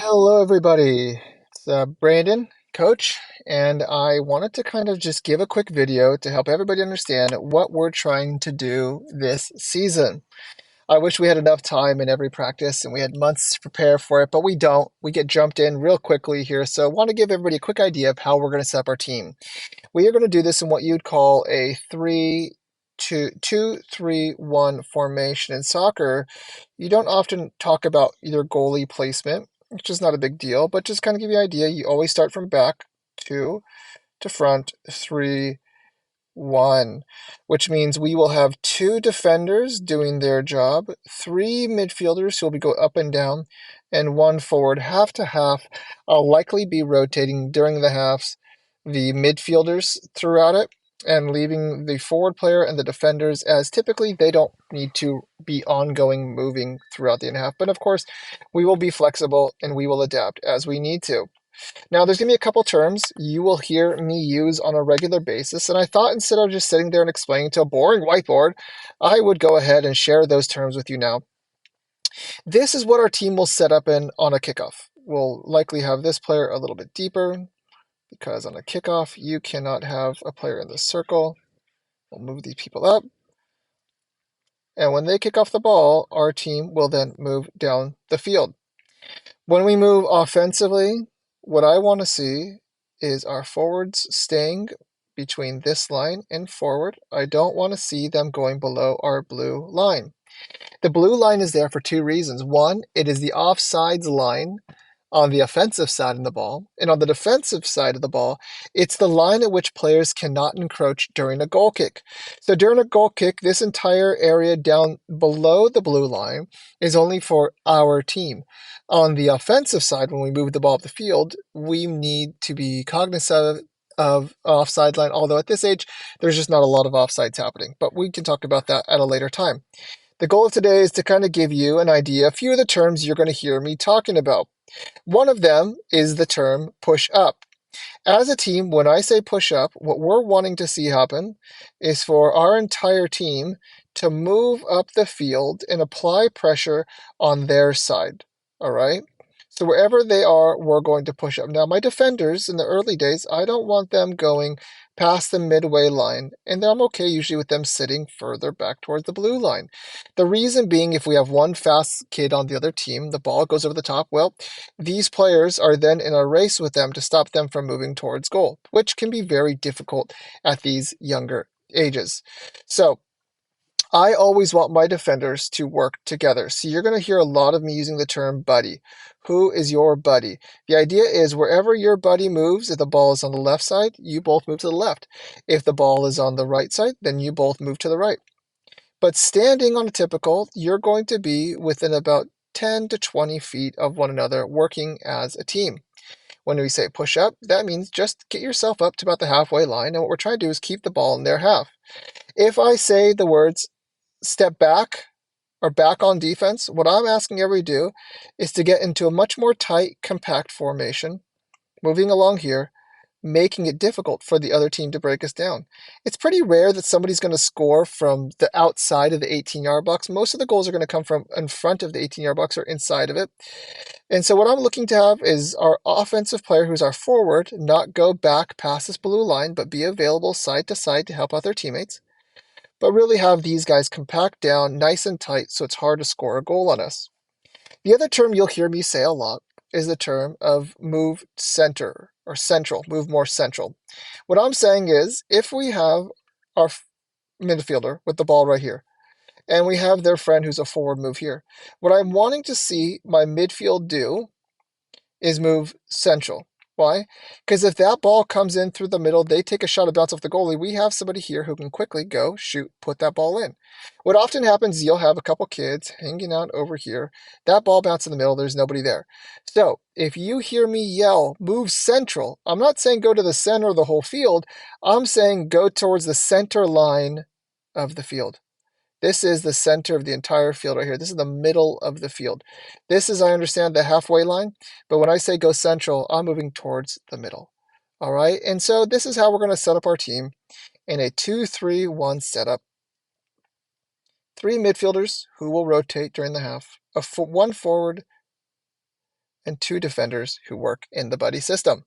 Hello, everybody. It's Brandon, coach, and I wanted to kind of just give a quick video to help everybody understand what we're trying to do this season. I wish we had enough time in every practice and we had months to prepare for it, but we don't. We get jumped in real quickly here, so I want to give everybody a quick idea of how we're going to set up our team. We are going to do this in what you'd call a 3-2-3-1 formation. In soccer, you don't often talk about either goalie placement, which is not a big deal, but just kind of give you an idea. You always start from back, two to front, 3-1, which means we will have two defenders doing their job, three midfielders who will be go up and down, and one forward. Half to half. I'll likely be rotating during the halves the midfielders throughout it and leaving the forward player and the defenders, as typically they don't need to be ongoing moving throughout the half. But of course, we will be flexible and we will adapt as we need to. Now, there's going to be a couple terms you will hear me use on a regular basis, and I thought instead of just sitting there and explaining to a boring whiteboard, I would go ahead and share those terms with you now. This is what our team will set up in on a kickoff. We'll likely have this player a little bit deeper, because on a kickoff, you cannot have a player in the circle. We'll move these people up. And when they kick off the ball, our team will then move down the field. When we move offensively, what I want to see is our forwards staying between this line and forward. I don't want to see them going below our blue line. The blue line is there for two reasons. One, it is the offsides line on the offensive side of the ball, and on the defensive side of the ball, it's the line at which players cannot encroach during a goal kick. So during a goal kick, this entire area down below the blue line is only for our team. On the offensive side, when we move the ball up the field, we need to be cognizant of offside line, although at this age, there's just not a lot of offsides happening, but we can talk about that at a later time. The goal of today is to kind of give you an idea, a few of the terms you're going to hear me talking about. One of them is the term push up. As a team, when I say push up, what we're wanting to see happen is for our entire team to move up the field and apply pressure on their side. All right? So wherever they are, we're going to push up. Now, my defenders in the early days, I don't want them going past the midway line, and I'm okay usually with them sitting further back towards the blue line. The reason being, if we have one fast kid on the other team, the ball goes over the top, well, these players are then in a race with them to stop them from moving towards goal, which can be very difficult at these younger ages. So I always want my defenders to work together. So you're going to hear a lot of me using the term buddy. Who is your buddy? The idea is wherever your buddy moves, if the ball is on the left side, you both move to the left. If the ball is on the right side, then you both move to the right. But standing on a typical, you're going to be within about 10 to 20 feet of one another working as a team. When we say push up, that means just get yourself up to about the halfway line, and what we're trying to do is keep the ball in their half. If I say the words step back or back on defense, what I'm asking everybody to do is to get into a much more tight, compact formation, moving along here, making it difficult for the other team to break us down. It's pretty rare that somebody's going to score from the outside of the 18-yard box. Most of the goals are going to come from in front of the 18-yard box or inside of it. And so what I'm looking to have is our offensive player, who's our forward, not go back past this blue line, but be available side to side to help out their teammates, but really have these guys compact down nice and tight so it's hard to score a goal on us. The other term you'll hear me say a lot is the term of move center or central, move more central. What I'm saying is if we have our midfielder with the ball right here, and we have their friend who's a forward move here, what I'm wanting to see my midfield do is move central. Why? Because if that ball comes in through the middle, they take a shot to bounce off the goalie, we have somebody here who can quickly go, shoot, put that ball in. What often happens is you'll have a couple kids hanging out over here. That ball bounces in the middle, there's nobody there. So if you hear me yell, move central, I'm not saying go to the center of the whole field. I'm saying go towards the center line of the field. This is the center of the entire field right here. This is the middle of the field. This is, I understand, the halfway line, but when I say go central, I'm moving towards the middle. All right, and so this is how we're going to set up our team in a 2-3-1 setup. Three midfielders who will rotate during the half, one forward, and 2 defenders who work in the buddy system.